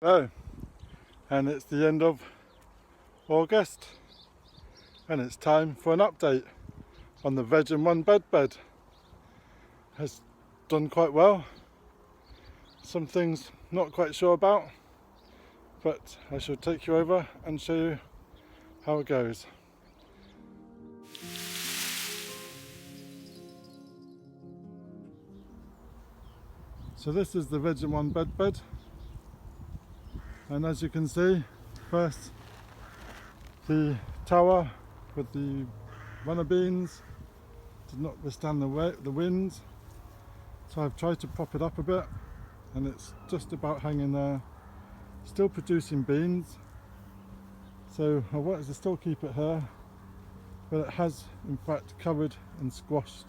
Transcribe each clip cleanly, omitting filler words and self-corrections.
Hello, and it's the end of August and it's time for an update on the Veg and One bed. Has done quite well. Some things not quite sure about, but I shall take you over and show you how it goes. So this is the Veg and One bed. And as you can see, first the tower with the runner beans did not withstand the winds, so I've tried to prop it up a bit and it's just about hanging there, still producing beans. So I wanted to still keep it here, but it has in fact covered and squashed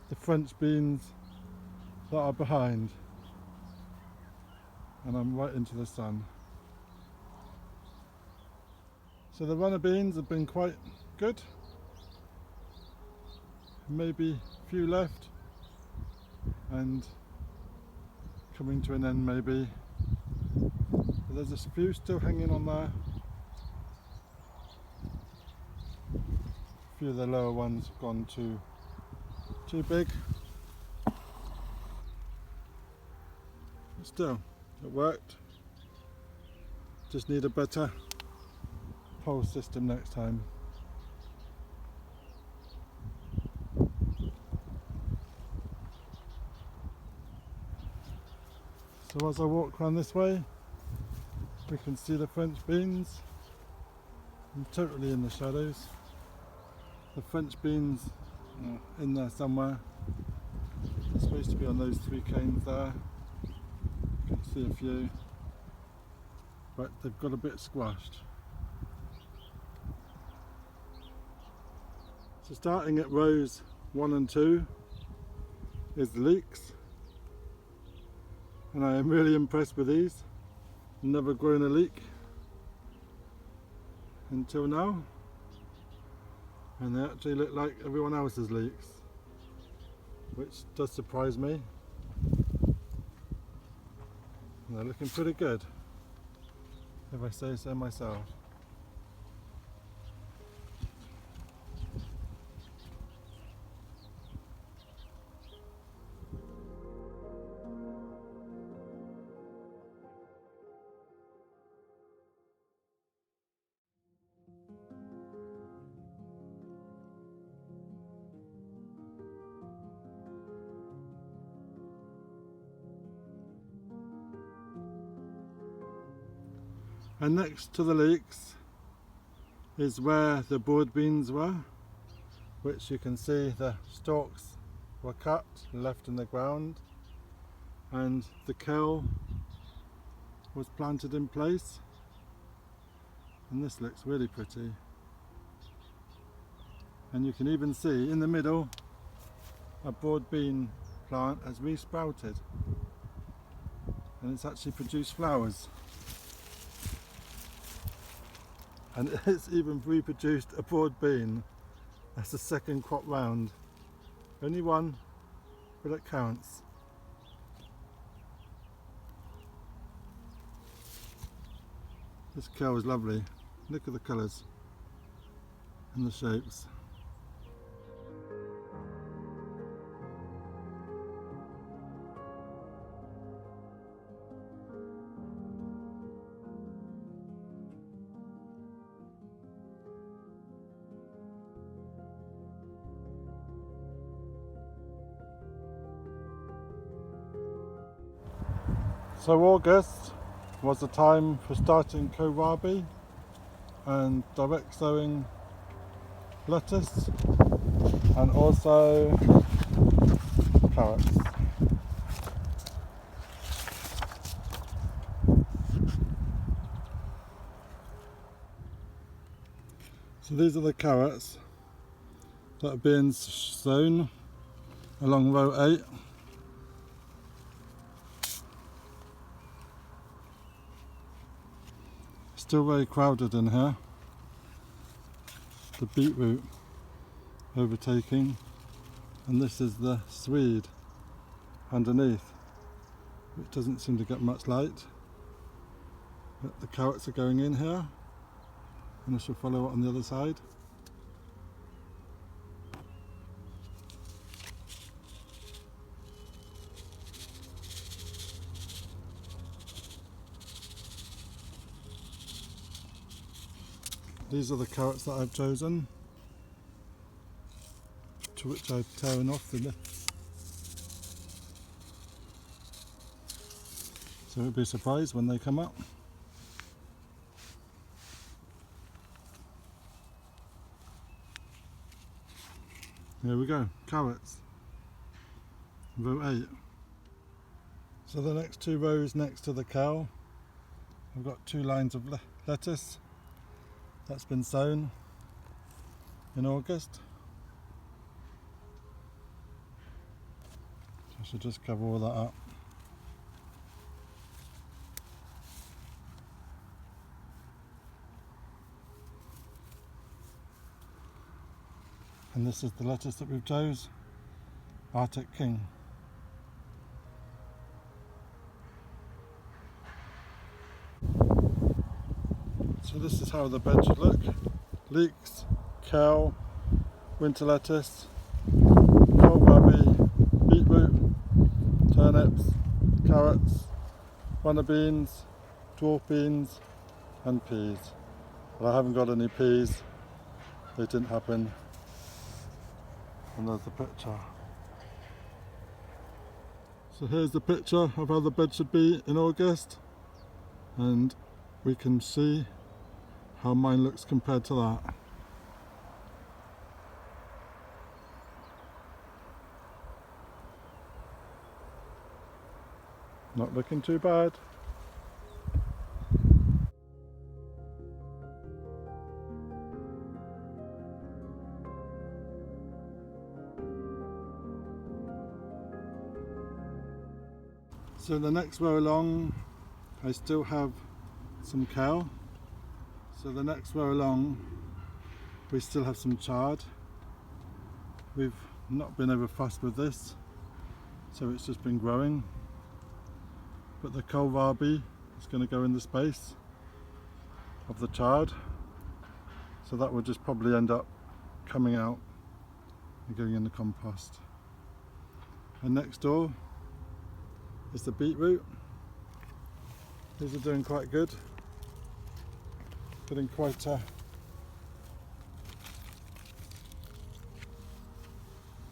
the French beans that are behind, and I'm right into the sun. So the runner beans have been quite good, maybe a few left and coming to an end maybe, but there's a few still hanging on there. A few of the lower ones have gone too big, but still it worked. Just need a better pole system next time. So as I walk around this way, we can see the French beans. I'm totally in the shadows. The French beans are in there somewhere. They're supposed to be on those 3 canes there. You can see a few, but they've got a bit squashed. So starting at rows 1 and 2 is the Leeks, and I am really impressed with these. Never grown a leek until now, and they actually look like everyone else's leeks, which does surprise me. And they're looking pretty good, if I say so myself. And next to the leeks is where the broad beans were, which you can see the stalks were cut and left in the ground, and the kale was planted in place, and this looks really pretty. And you can even see in the middle a broad bean plant has resprouted, and it's actually produced flowers. And it's even reproduced a broad bean. That's the second crop round. Only one, but it counts. This kale is lovely. Look at the colours and the shapes. So August was the time for starting kohlrabi and direct sowing lettuce and also carrots. So these are the carrots that are being sown along row 8. Still very crowded in here. The beetroot overtaking, and this is the swede underneath, which doesn't seem to get much light. But the carrots are going in here, and I shall follow it on the other side. These are the carrots that I've chosen, to which I've torn off the lip. So you'll be surprised when they come up. Here we go, carrots. Row 8. So the next 2 rows next to the cow, I've got 2 lines of lettuce that's been sown in August. So I should just cover all that up. And this is the lettuce that we've chose, Arctic King. So this is how the bed should look. Leeks, kale, winter lettuce, kohlrabi, beetroot, turnips, carrots, runner beans, dwarf beans and peas. Well, I haven't got any peas, they didn't happen. And there's the picture. So here's the picture of how the bed should be in August, and we can see how mine looks compared to that. Not looking too bad. So the next row along, I still have some kale. So the next row along, we still have some chard. We've not been over fussed with this, so it's just been growing. But the kohlrabi is going to go in the space of the chard, so that will just probably end up coming out and going in the compost. And next door is the beetroot. These are doing quite good. Getting quite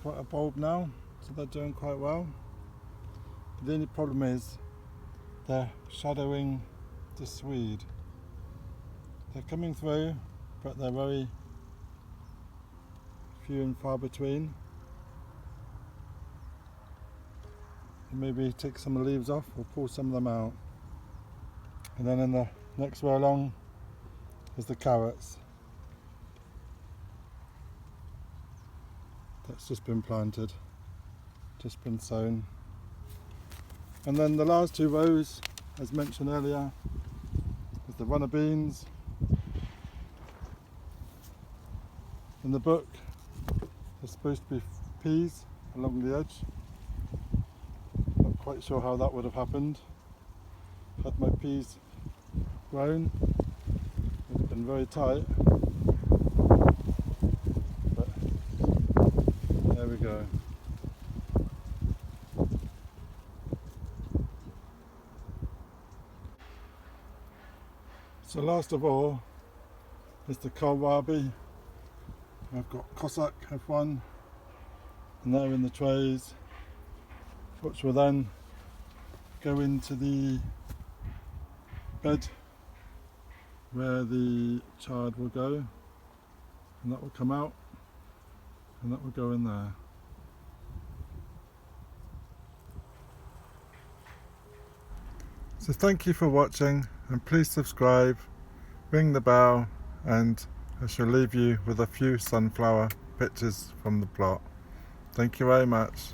a bulb now, so they're doing quite well. The only problem is they're shadowing the swede. They're coming through, but they're very few and far between. Maybe take some of the leaves off or pull some of them out. And then in the next row along is the carrots. That's just been planted, just been sown. And then the last 2 rows, as mentioned earlier, is the runner beans. In the book, there's supposed to be peas along the edge. Not quite sure how that would have happened. Had my peas grown, it would have been very tight. But there we go. So last of all is the kohlrabi. I've got Cossack F1, and they're in the trays, which will then go into the bed where the chard will go, and that will come out and that will go in there. So thank you for watching, and please subscribe, ring the bell, and I shall leave you with a few sunflower pictures from the plot. Thank you very much.